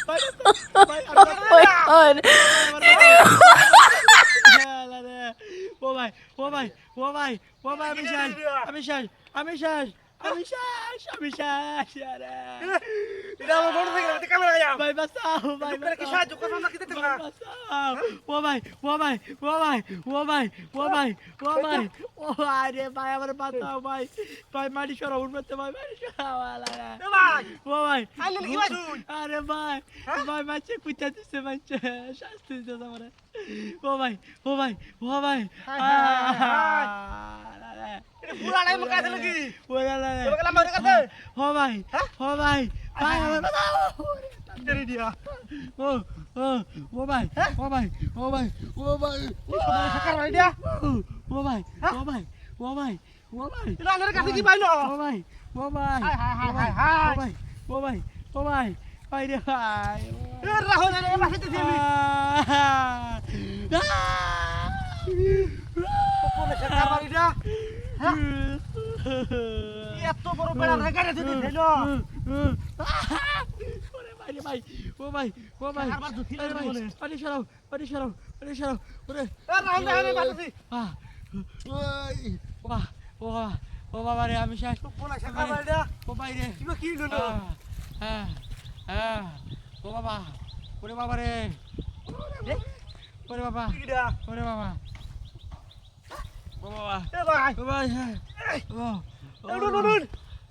ভাই ও ভাই ও ভাই ও ভাই ও ভাই আমি শেষ আমি শেষ আমি শেষ আমি শেষ আরে এটা আমার বড় থেকে এটা ক্যামেরা গায়া ভাই বাঁচাও ভাই কি সাহায্য করব না কি দিতে না ও ভাই ও ভাই ও ভাই ও ভাই ও ভাই ও ভাই ও আরে ভাই আমার বাঁচাও ভাই ভাই মাটি সরা উঠতে ভাই মাটি সরাও আলা এ ভাই ও ভাই আইলে কি ভাই তুই আরে ভাই ভাই মাছে কুইতা দিছে মাছে শাস্তি দিছে আমারে ও ভাই ও ভাই ও ভাই পুরা টাইম কাছে লাগি ওরে লা তোকে গেলাম মারে কাছে ও ভাই ও ভাই ভাই আমার বাঁচাও তেরি দিয়া ও ও ও ভাই ও ভাই ও ভাই ও ভাই সবাই সাকার ভাই দিয়া ও ভাই ও ভাই ও ভাই ও ভাই এটা আনের কাছে কি পাইলো ও ভাই ও ভাই হাই ও ভাই ও ভাই ও ভাই ভাই রে ভাই এ রাহুল রে বাসাতে দিবি কোন সাকার ভাই দিয়া এত বড় বেড়া রেগাড়ে দিতে দিল ওরে ভাই রে ভাই ও ভাই ও ভাই আবার দুধ আরে ভাই পানি সরাও পানি সরাও পানি সরাও ওরে এ রাহুল রে বাসাতে ওই ও বাবা ও বাবা ও বাবা রে আমি শেষ কোন সাকার ভাই দিয়া ও ভাই রে কি হলো হ্যাঁ হ্যাঁ ও বাবা ওরে বাবা রে ওরে বাবা কিডা ওরে বাবা ও বাবা এ ভাই ও ভাই হ্যাঁ ও নুন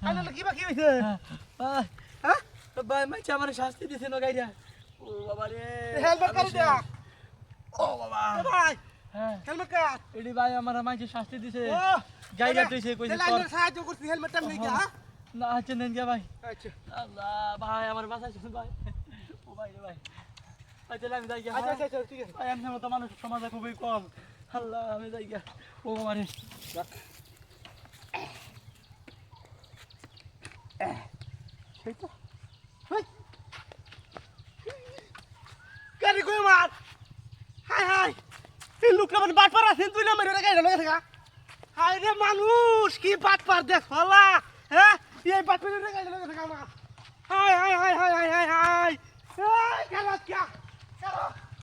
আইলে কি বাকি হইছে হ্যাঁ ভাই মাইছে আমার শাস্তি দিছে না গাইরা ও বাবা রে হেলমেট কাটি দে ও বাবা এ ভাই হ্যাঁ হেলমেট কাট এডি ভাই আমার মাইছে শাস্তি দিছে ও গাইরা তুইছে কইছে তোর লাইনের সাহায্য করছি হেলমেটটা নিয়ে গিয়া হ্যাঁ না আছে নেন গে ভাই আচ্ছা আল্লাহ ভাই আমার বাঁচাইছেন ভাই ও ভাই রে ভাই আচ্ছা আমি যাই গিয়া আচ্ছা আচ্ছা ঠিক আছে ভাই এমনি মতো মানুষ সমাজে খুবই কম আল্লাহ আমি যাই গিয়া ও বাবা রে সেই তো গাড়ি কই মার হাই হাই এই লোকটা মানে বাট পার আছেন তুই না মেরে গাড়ি লাগা থাকা হাই রে মানুষ কি বাট পার দেখ ফলা হ্যাঁ এই বাট পার গাড়ি লাগা থাকা high high high high high high high এই গালাত क्या